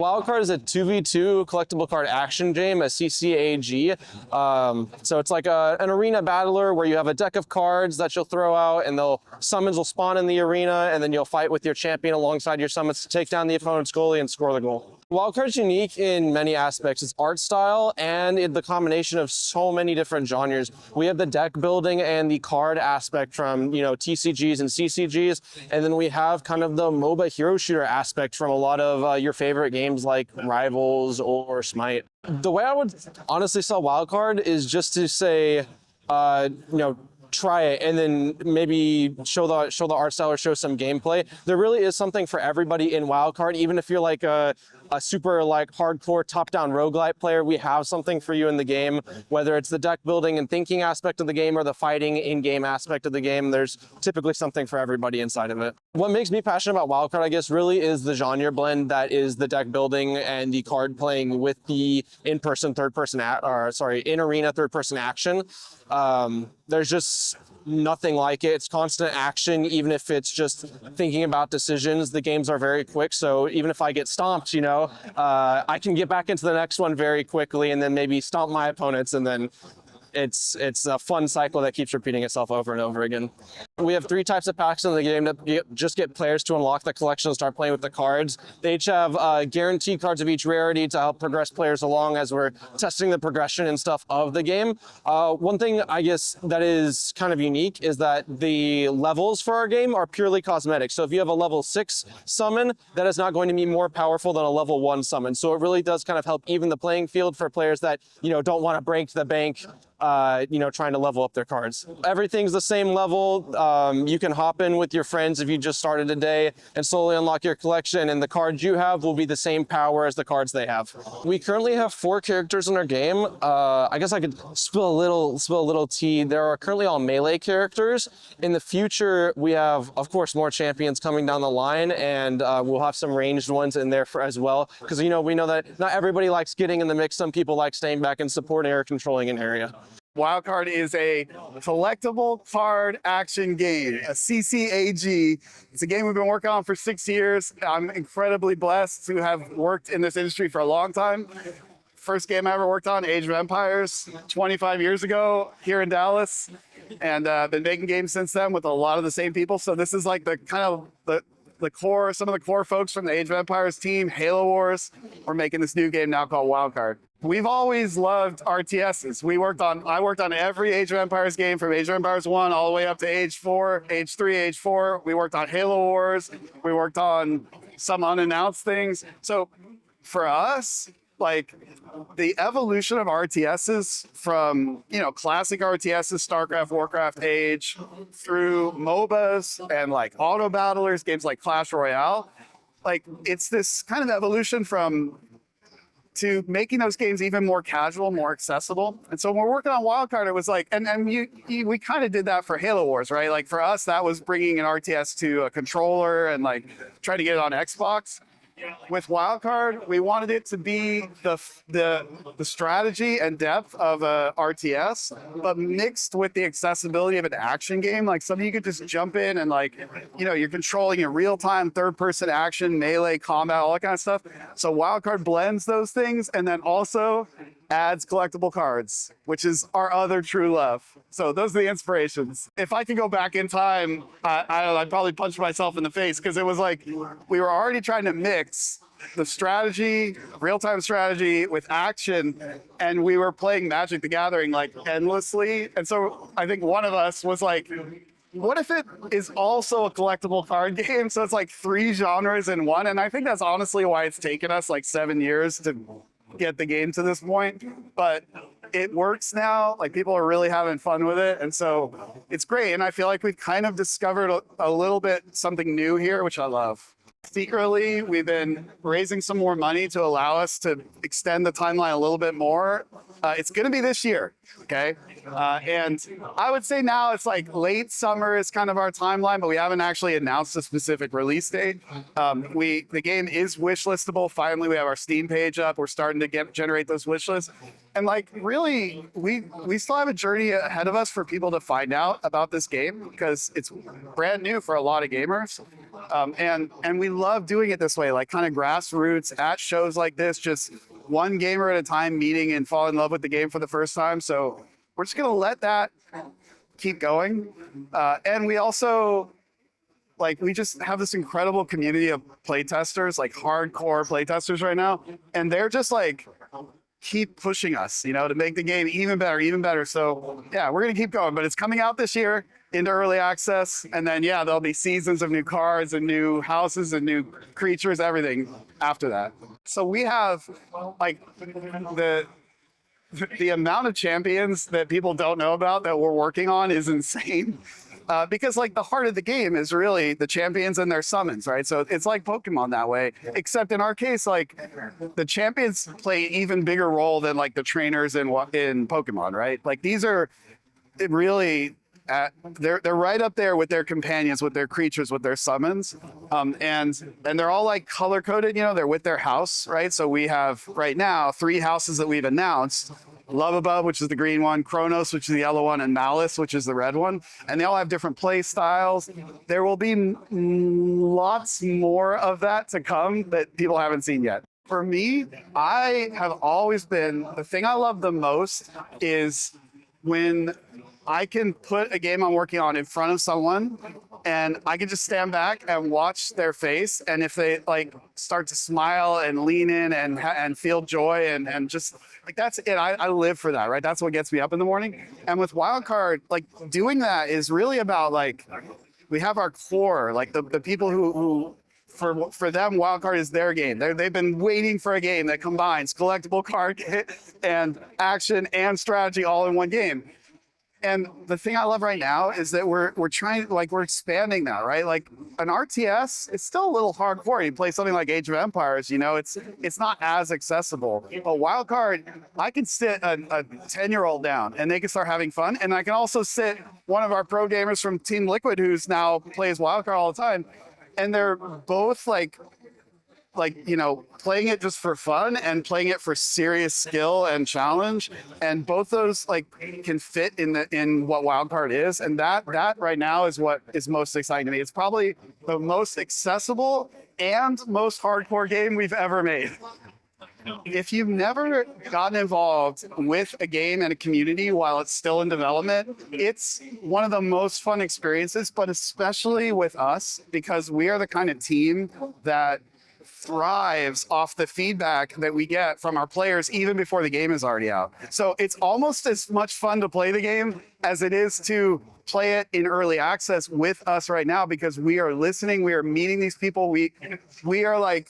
Wildcard is a 2v2 collectible card action game, a CCAG. So it's like an arena battler where you have a deck of cards that you'll throw out, and summons will spawn in the arena, and then you'll fight with your champion alongside your summons to take down the opponent's goalie and score the goal. Wildcard's unique in many aspects. Its art style and the combination of so many different genres. We have the deck building and the card aspect from, TCGs and CCGs, and then we have kind of the MOBA hero shooter aspect from a lot of your favorite games like Rivals or Smite. The way I would honestly sell Wildcard is just to say, try it and then maybe show the art style or show some gameplay. There really is something for everybody in Wildcard. Even if you're like a super hardcore top-down roguelite player, we have something for you in the game. Whether it's the deck building and thinking aspect of the game or the fighting in-game aspect of the game, there's typically something for everybody inside of it. What makes me passionate about Wildcard, I guess, really is the genre blend that is the deck building and the card playing with the in-arena third-person action. There's just nothing like it. It's constant action, even if it's just thinking about decisions. The games are very quick, so even if I get stomped, I can get back into the next one very quickly and then maybe stomp my opponents, and then it's a fun cycle that keeps repeating itself over and over again. We have 3 types of packs in the game that just get players to unlock the collection and start playing with the cards. They each have guaranteed cards of each rarity to help progress players along as we're testing the progression and stuff of the game. One thing I guess that is kind of unique is that the levels for our game are purely cosmetic. So if you have a level 6 summon, that is not going to be more powerful than a level 1 summon. So it really does kind of help even the playing field for players that don't want to break the bank trying to level up their cards. Everything's the same level. You can hop in with your friends if you just started today and slowly unlock your collection, and the cards you have will be the same power as the cards they have. We currently have 4 characters in our game. I guess I could spill a little tea. There are currently all melee characters. In the future, we have, of course, more champions coming down the line, and we'll have some ranged ones in there as well, because we know that not everybody likes getting in the mix. Some people like staying back and supporting or controlling an area. Wildcard is a collectible card action game, a CCAG. It's a game we've been working on for 6 years. I'm incredibly blessed to have worked in this industry for a long time. First game I ever worked on, Age of Empires, 25 years ago here in Dallas, and been making games since then with a lot of the same people. So this is like the core, some of the core folks from the Age of Empires team, Halo Wars. We're making this new game now called Wildcard. We've always loved RTSs. I worked on every Age of Empires game from Age of Empires 1 all the way up to Age 4, Age 3, Age 4. We worked on Halo Wars. We worked on some unannounced things. So for us, the evolution of RTSs from, classic RTSs, StarCraft, Warcraft, Age, through MOBAs and auto battlers, games like Clash Royale, it's this kind of evolution to making those games even more casual, more accessible. And so when we're working on Wildcard, it was we kind of did that for Halo Wars, right? For us, that was bringing an RTS to a controller and trying to get it on Xbox. With Wildcard, we wanted it to be the strategy and depth of a RTS, but mixed with the accessibility of an action game. Something you could just jump in and you're controlling in real-time, third-person action, melee, combat, all that kind of stuff. So Wildcard blends those things and then also adds collectible cards, which is our other true love. So those are the inspirations. If I could go back in time, I'd probably punch myself in the face, because it was we were already trying to mix the strategy, real-time strategy with action, and we were playing Magic the Gathering endlessly. And so I think one of us was what if it is also a collectible card game? So it's 3 genres in one. And I think that's honestly why it's taken us 7 years to get the game to this point, but it works now. People are really having fun with it, and so it's great. And I feel like we've kind of discovered a little bit something new here, which I love. Secretly, we've been raising some more money to allow us to extend the timeline a little bit more. It's going to be this year, okay? And I would say now it's late summer is kind of our timeline, but we haven't actually announced a specific release date. The game is wishlistable. Finally, we have our Steam page up. We're starting to generate those wish lists. And really, we still have a journey ahead of us for people to find out about this game, because it's brand new for a lot of gamers. And we love doing it this way, like kind of grassroots at shows like this, just one gamer at a time meeting and fall in love with the game for the first time. So we're just gonna let that keep going. And we also, like, we just have this incredible community of playtesters, like hardcore playtesters right now. And they're just like, keep pushing us, you know, to make the game even better, even better. So yeah, we're gonna keep going, but it's coming out this year into early access. And then, yeah, there'll be seasons of new cards and new houses and new creatures, everything after that. So we have like the amount of champions that people don't know about that we're working on is insane. Because like the heart of the game is really the champions and their summons, right? So it's like Pokemon that way, except in our case, like the champions play an even bigger role than like the trainers in Pokemon, right? Like these are really, they're right up there with their companions, with their creatures, with their summons. And they're all like color coded, you know, they're with their house, right? So we have right now 3 houses that we've announced. Love Above, which is the green one, Kronos, which is the yellow one, and Malice, which is the red one. And they all have different play styles. There will be lots more of that to come that people haven't seen yet. For me, I have always been, the thing I love the most is when I can put a game I'm working on in front of someone and I can just stand back and watch their face. And if they like start to smile and lean in and feel joy and just like, that's it. I live for that, right? That's what gets me up in the morning. And with Wildcard, like doing that is really about like, we have our core, like the people who for them, Wildcard is their game. They've been waiting for a game that combines collectible card and action and strategy all in one game. And the thing I love right now is that we're trying, like, we're expanding that, right? Like an RTS, it's still a little hardcore. You play something like Age of Empires, you know, it's not as accessible. But Wildcard, I can sit a 10-year-old down and they can start having fun. And I can also sit one of our pro gamers from Team Liquid who's now plays Wildcard all the time. And they're both like, you know, playing it just for fun and playing it for serious skill and challenge. And both those like can fit in what Wildcard is. And that right now is what is most exciting to me. It's probably the most accessible and most hardcore game we've ever made. If you've never gotten involved with a game and a community while it's still in development, it's one of the most fun experiences, but especially with us, because we are the kind of team that thrives off the feedback that we get from our players even before the game is already out. So it's almost as much fun to play the game as it is to play it in early access with us right now, because we are listening, we are meeting these people, we are like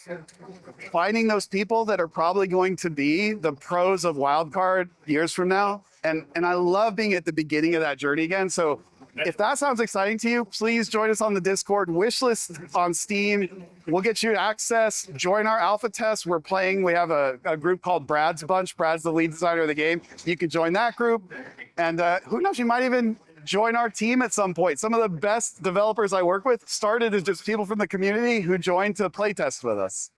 finding those people that are probably going to be the pros of Wildcard years from now. And I love being at the beginning of that journey again. So if that sounds exciting to you, please join us on the Discord. Wishlist on Steam. We'll get you access. Join our alpha test. We have a group called Brad's Bunch. Brad's the lead designer of the game. You can join that group. And who knows, you might even join our team at some point. Some of the best developers I work with started as just people from the community who joined to play test with us.